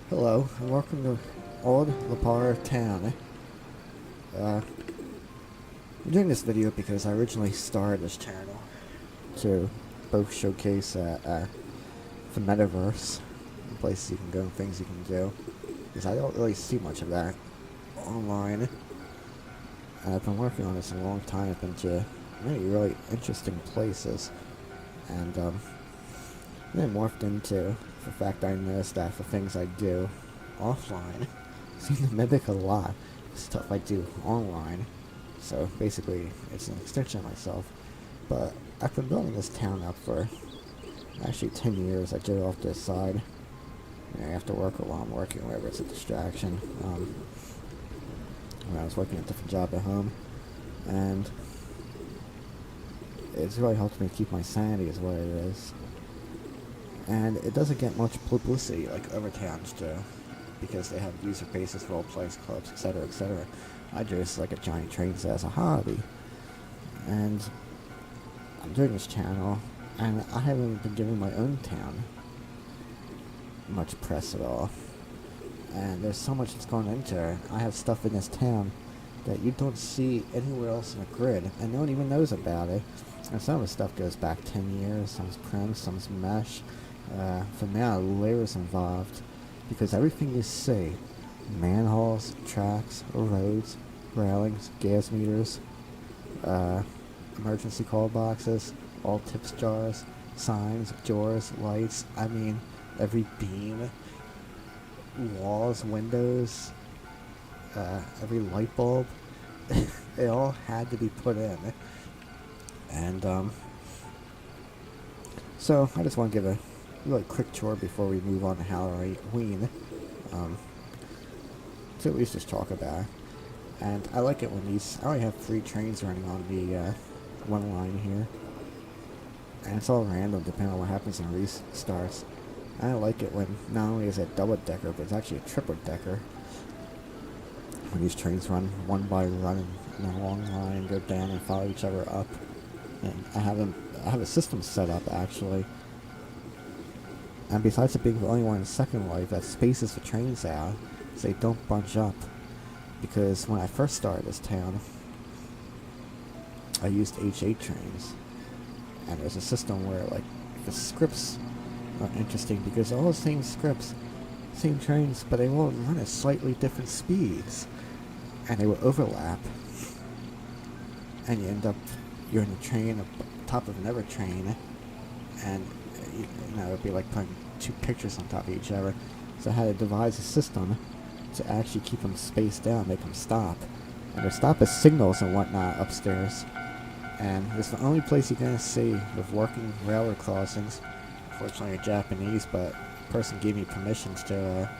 Hello, and welcome to Old Lapara Towne. I'm doing this video because I originally started this channel to both showcase the metaverse, places you can go and things you can do, because I don't really see much of that online. And I've been working on this in a long time. I've been to many really interesting places, and then morphed into the fact I noticed that the things I do offline seem to mimic a lot of stuff I do online. So basically, it's an extension of myself. But I've been building this town up for actually 10 years. I do it off to the side. I have to work while I'm working, wherever it's a distraction. When I was working a different job at home, and it's really helped me keep my sanity, is what it is. And it doesn't get much publicity like other towns do, because they have user bases, roleplays, clubs, etc., etc. I do this like a Johnny Trains as a hobby, and I'm doing this channel, and I haven't been giving my own town much press at all. And there's so much that's gone into it. I have stuff in this town that you don't see anywhere else in the grid, and no one even knows about it. And some of the stuff goes back 10 years, some's prim, some's mesh. For now, layers involved, because everything you see, manholes, tracks, roads, railings, gas meters, emergency call boxes, all tips jars, signs, doors, lights, I mean, every beam, walls, windows, every light bulb, it all had to be put in. And, so I just want to give a really quick tour before we move on to Halloween, to at least just talk about it. And I like it when I only have 3 trains running on the one line here, and it's all random depending on what happens in restarts. And I like it when not only is it double decker, but it's actually a triple decker. When these trains run one by one in a long line, go down and follow each other up. And I have a system set up actually. And besides it being the only one in Second Life that spaces the trains out, so they don't bunch up. Because when I first started this town, I used H8 trains. And there's a system where, like, the scripts are interesting because they're all the same scripts, same trains, but they all run at slightly different speeds. And they will overlap. And you end up, you're in a train, on top of another train, and you know, it'd be like putting 2 pictures on top of each other. So I had to devise a system to actually keep them spaced out, make them stop. And they stop as signals and whatnot upstairs. And it's the only place you're going to see with working railroad crossings. Fortunately, they're Japanese, but the person gave me permissions to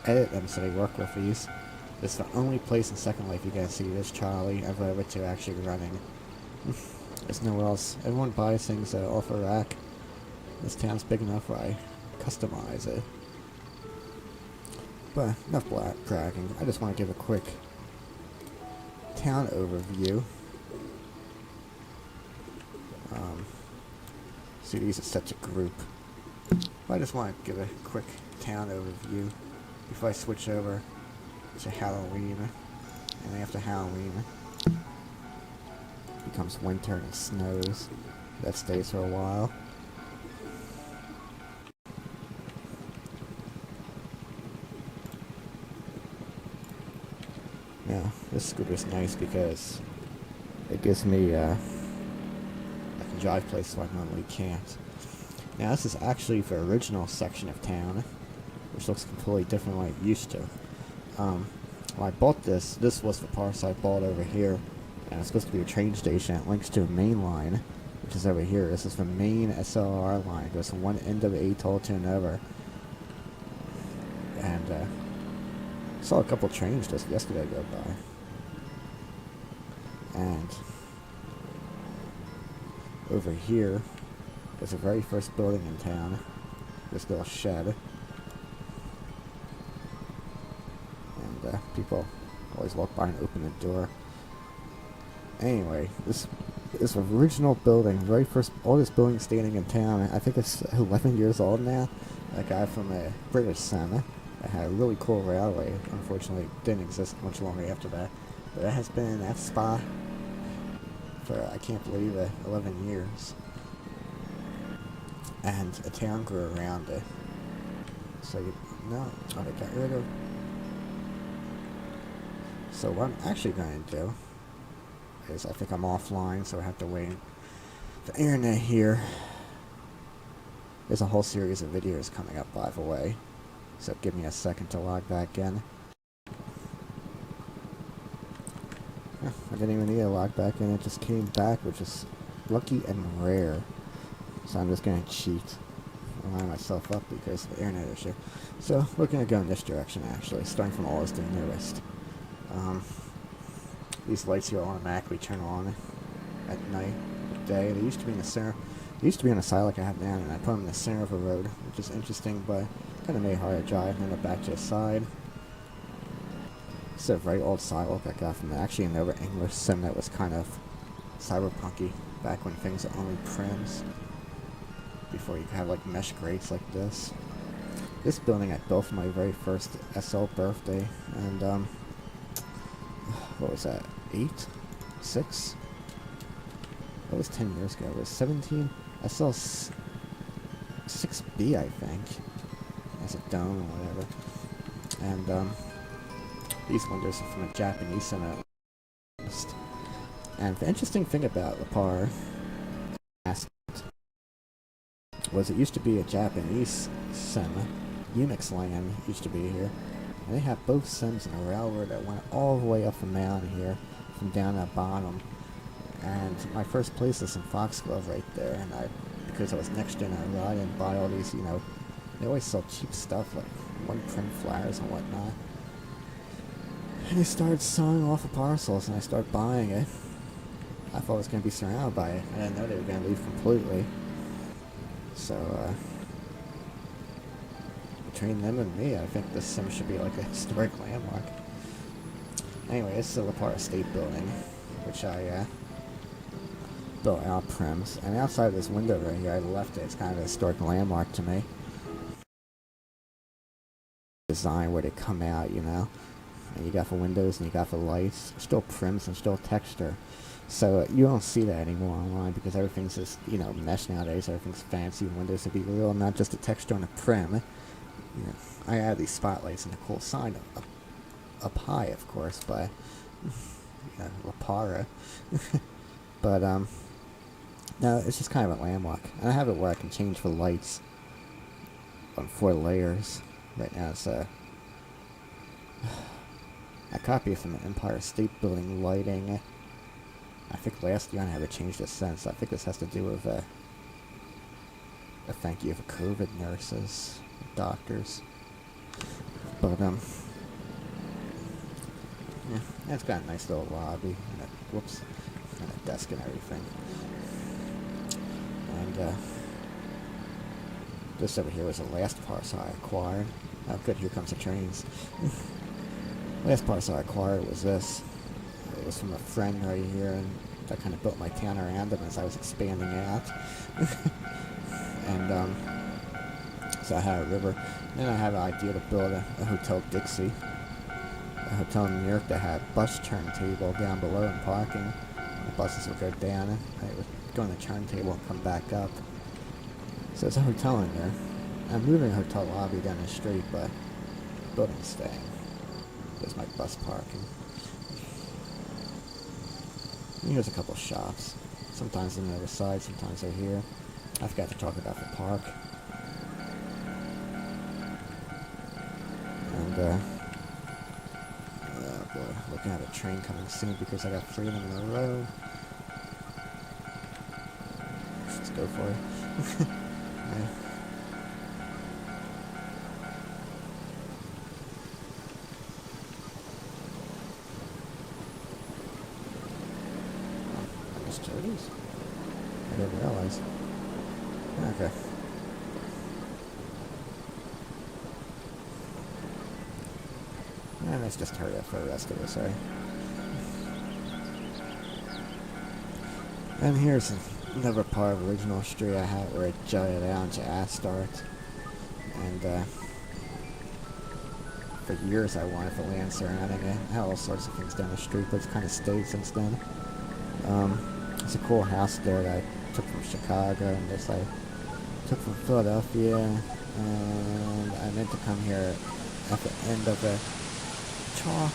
edit them so they work with these. It's the only place in Second Life you're going to see this Charlie and Rover 2 actually running. There's nowhere else. Everyone buys things off a rack. This town's big enough where I customize it. But enough bragging. I just want to give a quick town overview. See, these are such a group. But I just want to give a quick town overview before I switch over to Halloween. And after Halloween, it becomes winter and it snows. That stays for a while. Yeah, this scooter's nice because it gives me, I can drive places I normally can't. Now this is actually the original section of town, which looks completely different than what I used to. When I bought this was the parcel I bought over here, and it's supposed to be a train station. It links to a main line, which is over here. This is the main SLR line. It goes from one end of the atoll to another. And, saw a couple trains just yesterday go by. And over here is the very first building in town. This little shed. And people always walk by and open the door. Anyway, this is the original building, very first oldest building standing in town. I think it's 11 years old now. A guy from a British Center It had a really cool railway. Unfortunately, it didn't exist much longer after that. But it has been in that spot for, I can't believe it, 11 years. And a town grew around it. So, they got rid of. So what I'm actually going to do is, I think I'm offline, so I have to wait for the internet here. There's a whole series of videos coming up, by the way. So give me a second to log back in. I didn't even need to log back in, it just came back, which is lucky and rare. So I'm just going to cheat and line myself up because of the internet issue. So we're going to go in this direction, actually, starting from oldest to newest. These lights here automatically turn on at night, day. They used to be in the center. They used to be on the side like I have now, and I put them in the center of the road, which is interesting, but kind of made it hard to drive. And then back to the side. It's a very old sidewalk I got from actually another English sim that was kind of cyberpunky back when things were only prims. Before you could have like mesh grates like this. This building I built for my very first SL birthday, and what was that? 8? 6? That was 10 years ago. It was 17. SL 6B, I think. As a dome or whatever. And these windows are from a Japanese cinema. And the interesting thing about Lapara was it used to be a Japanese sim. Unix land used to be here. And they have both sims in a railroad that went all the way up the mountain here, from down at the bottom. And my first place is in Foxglove right there, and because I was next gen, I ride and buy all these, they always sell cheap stuff, like one print flyers and whatnot. And they started selling off of parcels, and I started buying it. I thought I was going to be surrounded by it. I didn't know they were going to leave completely. So, between them and me, I think this sim should be like a historic landmark. Anyway, this is the Lapara State Building, which I built out prims. And outside of this window right here, I left it. It's kind of a historic landmark to me. Design where they come out, And you got the windows and you got the lights. Still prims and still texture. So you don't see that anymore online because everything's just, mesh nowadays. Everything's fancy. Windows to be real, not just a texture on a prim. I add these spotlights and a cool sign up high, of course, by Lapara. But no, it's just kind of a landmark. And I have it where I can change the lights on 4 layers. Right now it's a copy from the Empire State Building lighting. I think last year I haven't changed it since. I think this has to do with a thank you for COVID nurses, doctors. But yeah, it's got a nice little lobby and a desk and everything. And this over here was the last parcel I acquired. Oh good, here comes the trains. Last parcel I acquired was this. It was from a friend right here, and I kind of built my town around him as I was expanding out. And so I had a river. Then I had an idea to build a Hotel Dixie, a hotel in New York that had a bus turntable down below and parking. The buses would go down, and they would go on the turntable and come back up. So there's a hotel in there. I'm moving a hotel lobby down the street, but the building's staying. There's my bus parking. And here's a couple shops. Sometimes on the other side, sometimes they're here. I forgot to talk about the park. And, oh boy, looking at a train coming soon because I got 3 of them in a row. Let's go for it. Yeah. I didn't realize. Okay. And let's just hurry up for the rest of this, right? And here's another part of original street I had where it jutted out into Astart. And for years I wanted for land surrounding it. I had all sorts of things down the street, but it's kind of stayed since then. It's a cool house there that I took from Chicago, and this I took from Philadelphia, and I meant to come here at the end of the chalk.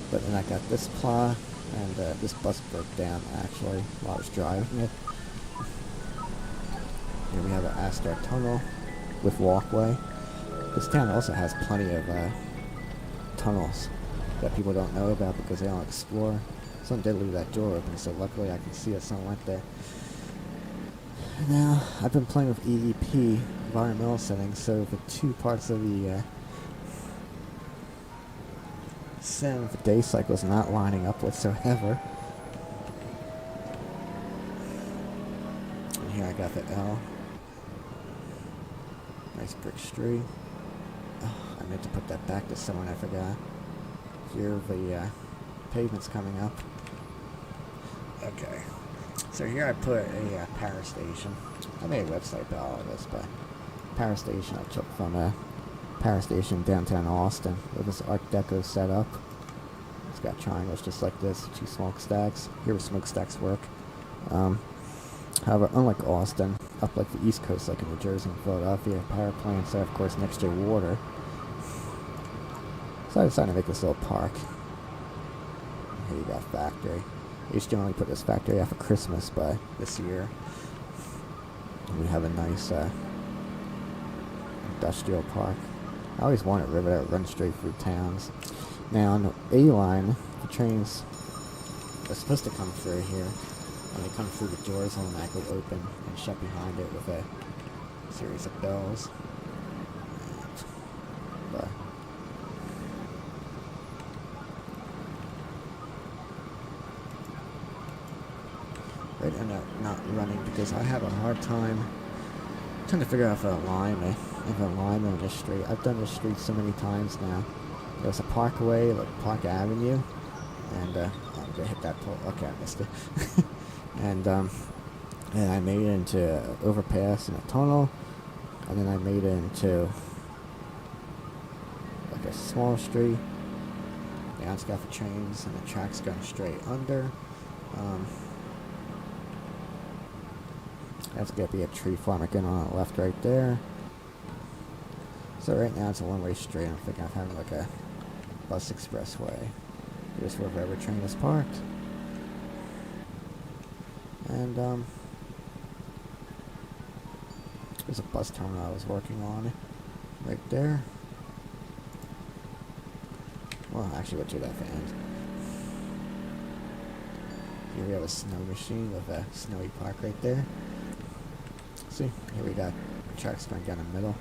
But then I got this plow, and this bus broke down actually while I was driving it. Here we have an Astor tunnel with walkway. This town also has plenty of tunnels that people don't know about because they don't explore. Someone did leave that door open, so luckily I can see that someone went there. Now, I've been playing with EEP, environmental settings, so the two parts of the sim, the day cycle is not lining up whatsoever. And here I got the L. Nice brick street. Oh, I meant to put that back to someone, I forgot. Here the pavement's coming up. Okay. So here I put a power station. I made a website about all of this, but power station I took from a power station downtown Austin with this Art Deco setup. It's got triangles just like this, 2 smokestacks. Here where smokestacks work. However, unlike Austin, up like the East Coast, like in New Jersey and Philadelphia, power plants are of course next to water. So I decided to make this little park. Here you got factory. I used to only put this factory out for Christmas, but this year we have a nice industrial park. I always wanted a river that would run straight through towns. Now on the A line, the trains are supposed to come through here. When they come through, the doors automatically open and shut behind it with a series of bells. But right now, not running because I have a hard time trying to figure out if an alignment on this street. I've done this street so many times now. There's a parkway, like Park Avenue, and I'm gonna hit that pole. Okay, I missed it. and I made it into an overpass and a tunnel, and then I made it into like a small street. Now it's got the trains and the tracks going straight under. That's gonna be a tree farm again on the left right there. So right now it's a one-way street. I'm thinking of having like a bus expressway. Here's where the train is parked. And there's a bus terminal I was working on right there. Well, actually we'll do that for the end. Here we have a snow machine with a snowy park right there. See, here we got the tracks going down the middle.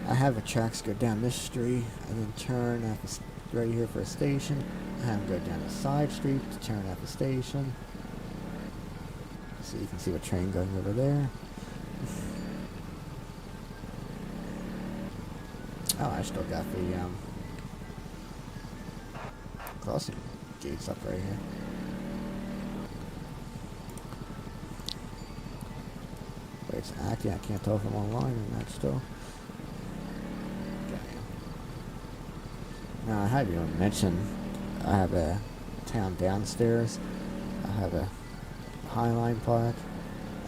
I have the tracks go down this street and then turn at the right here for a station. I have them go down a side street to turn at the station. So you can see the train going over there. Oh, I still got the crossing gates up right here. Wait, it's acting. I can't tell if I'm online or not still. Okay. Now, I had you mention I have a town downstairs. I have a Highline Park.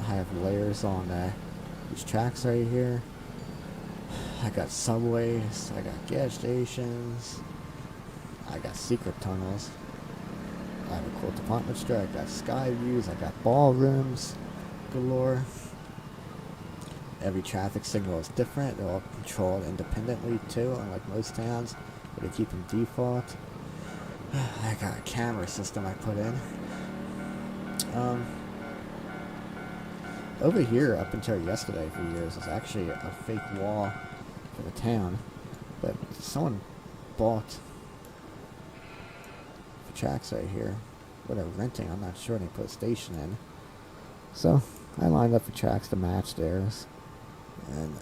I have layers on these tracks right here. I got subways. I got gas stations. I got secret tunnels. I have a cool department store. I got sky views. I got ballrooms galore. Every traffic signal is different. They're all controlled independently too, unlike most towns, where they keep them default. I got a camera system I put in. Over here, up until yesterday for years, was actually a fake wall for the town, but someone bought the tracks right here. What they're renting, I'm not sure. They put a station in, so I lined up the tracks to match theirs. And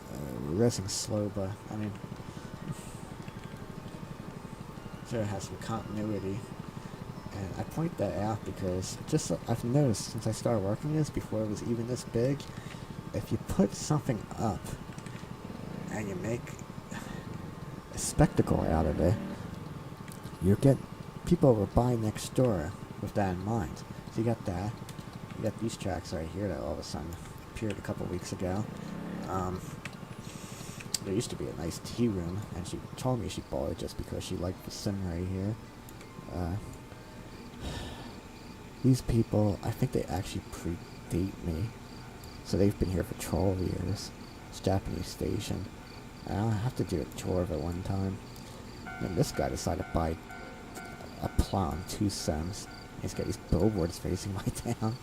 we're racing slow, but I mean, so it has some continuity. And I point that out because just I've noticed since I started working this, before it was even this big, if you put something up and you make a spectacle out of it, you get people will buy next door with that in mind. So you got that. You got these tracks right here that all of a sudden appeared a couple weeks ago. There used to be a nice tea room, and she told me she bought it just because she liked the sim right here. These people, I think they actually predate me. So they've been here for 12 years. It's a Japanese station. And I'll have to do a tour of it one time. And this guy decided to buy a plot on 2 cents. He's got these billboards facing my town.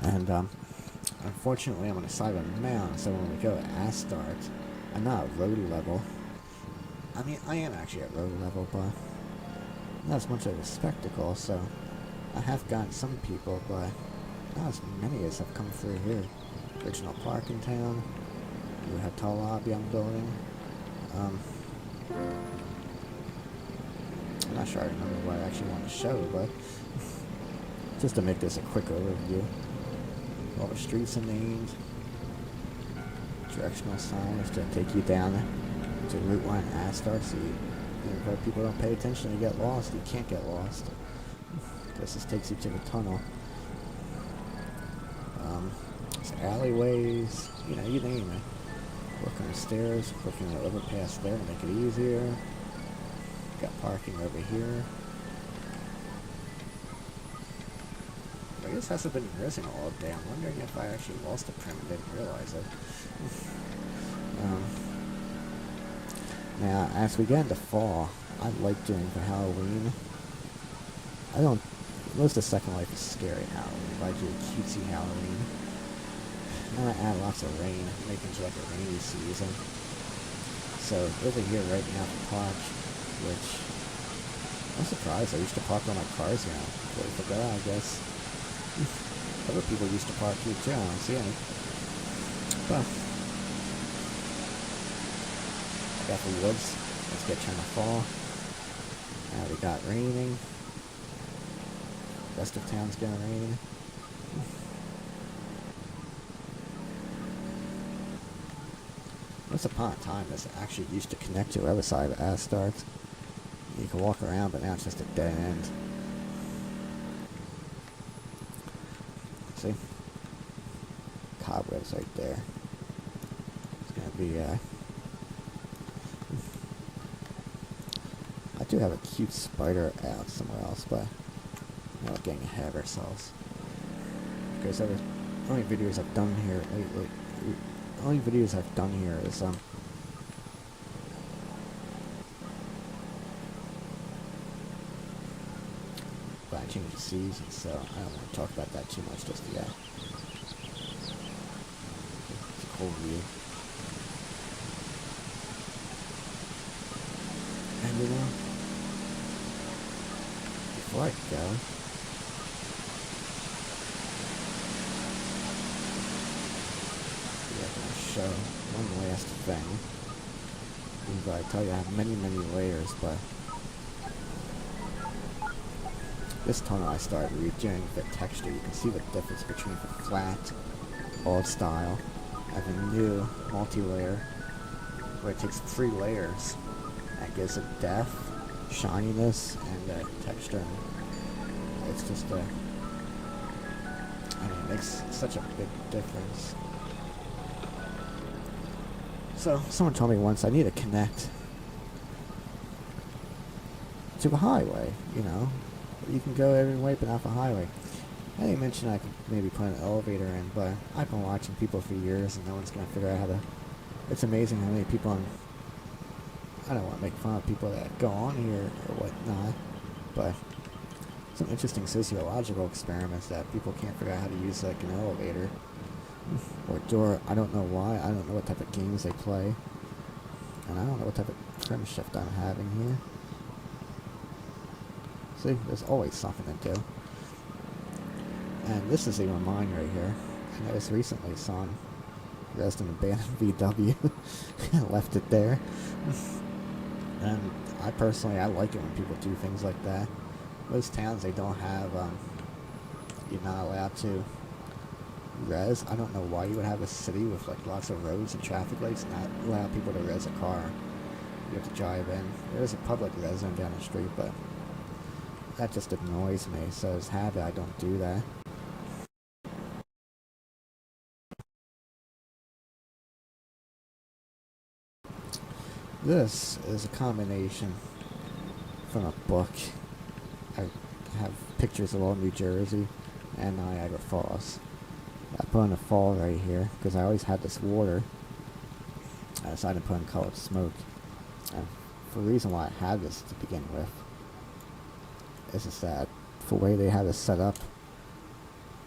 And unfortunately I'm on the side of a mountain, so when we go to Astart, I'm not at road level. I mean, I am actually at road level, but not as much of a spectacle, so I have gotten some people, but not as many as have come through here. Original park in town. We have tall lobby I'm building. I'm not sure I remember what I actually want to show, but just to make this a quick overview. All the streets are named. Directional signs to take you down to Route 1 Astart, so if people don't pay attention and get lost, you can't get lost. Because this takes you to the tunnel. There's alleyways, you know, you name it. Work on the stairs, working on the overpass there to make it easier. Got parking over here. I guess hasn't been risen all day. I'm wondering if I actually lost the print and didn't realize it. Now, as we get into fall, I like doing for Halloween. I don't. Most of Second Life is scary Halloween, but I do a cutesy Halloween. And I add lots of rain, make it like a rainy season. So over here right now the park, which I'm surprised I used to park all my cars here. Totally forgot, I guess. Other people used to park here too. I don't see any. But I got the woods. Let's get trying to fall. Now we got raining. Rest of town's gonna rain. Once upon a time, this actually used to connect to the other side of Astart. You can walk around, but now it's just a dead end. See? Cobwebs right there. It's gonna be, I do have a cute spider out somewhere else, but we're getting ahead of ourselves. Because the only videos I've done here lately, the only videos I've done here is, but I changed the season, so I don't want to talk about that too much just yet. It's a cool view. And you know, before I go, show one last thing. Even I tell you I have many layers, but this tunnel I started redoing the texture. You can see the difference between the flat, old style, and the new multi-layer, where it takes 3 layers and gives it depth, shininess, and texture. It's just it makes such a big difference. So, someone told me once I need to connect to a highway, you know. You can go every way but not the highway. I didn't mention I could maybe put an elevator in, but I've been watching people for years and no one's going to figure out how to... It's amazing how many people I don't want to make fun of people that go on here or whatnot, but some interesting sociological experiments that people can't figure out how to use like an elevator. Or door. I don't know why. I don't know what type of games they play. And I don't know what type of trim shift I'm having here. See, there's always something to do. And this is even mine right here. I noticed recently someone rezzed an abandoned VW and left it there. And I personally, I like it when people do things like that. Most towns, they don't have, you're not allowed to res. I don't know why you would have a city with like lots of roads and traffic lights and not allow people to res a car. You have to drive in. There's a public res zone down the street, but that just annoys me. So as habit, I don't do that. This is a combination from a book. I have pictures of all New Jersey and Niagara Falls. I put in a fall right here because I always had this water. I decided to put in colored smoke. And for the reason why I had this to begin with is just that the way they had this set up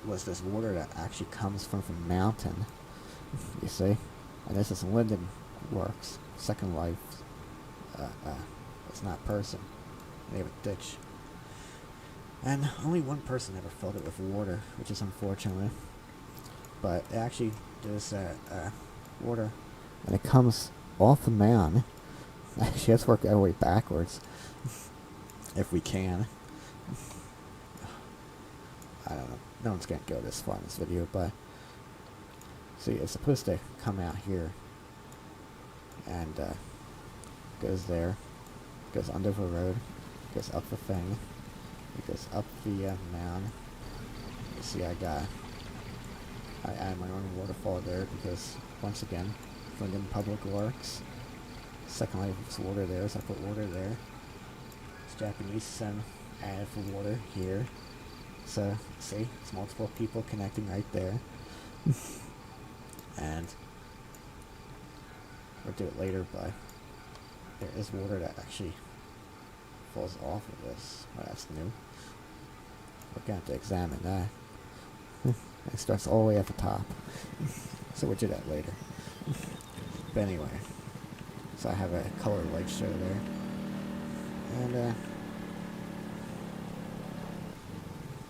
was this water that actually comes from a mountain. You see? And this is Linden Works, Second Life. It's not person. They have a ditch. And only one person ever filled it with water, which is unfortunate. But it actually does water, and it comes off the mound. Actually, let's work our way backwards, if we can. I don't know. No one's gonna go this far in this video, but see, it's supposed to come out here, and goes there, goes under the road, goes up the thing, it goes up the mound. You see, I add my own waterfall there because, once again, Linden Public Works. Second Life's water there, so I put water there. It's Japanese sun added for water here. So, see, it's multiple people connecting right there. And we'll do it later, but there is water that actually falls off of this. Well, that's new. We're going to have to examine that. It starts all the way at the top. So we'll do that later. But anyway, so I have a color light show there. And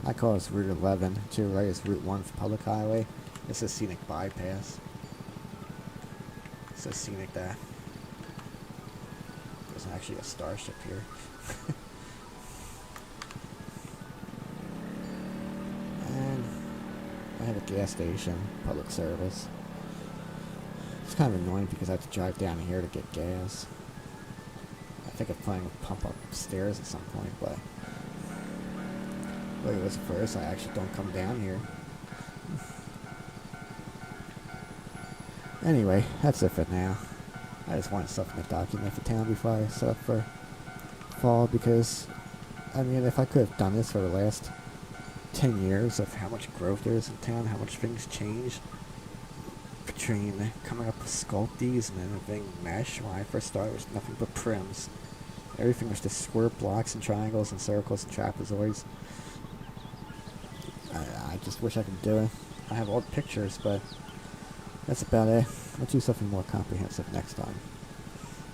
I call this Route 11. To the right is Route 1 for public highway. This is scenic bypass. It says scenic there. There's actually a starship here. And I have a gas station, public service. It's kind of annoying because I have to drive down here to get gas. I think I'm planning to pump upstairs at some point, but wait, what's first? I actually don't come down here. Anyway, that's it for now. I just wanted something to document the town before I set up for fall, because, I mean, if I could have done this for the last 10 years of how much growth there is in town, how much things change between coming up with sculpties and then being mesh. When I first started, it was nothing but prims. Everything was just square blocks and triangles and circles and trapezoids. I just wish I could do it. I have old pictures, but that's about it. I'll do something more comprehensive next time.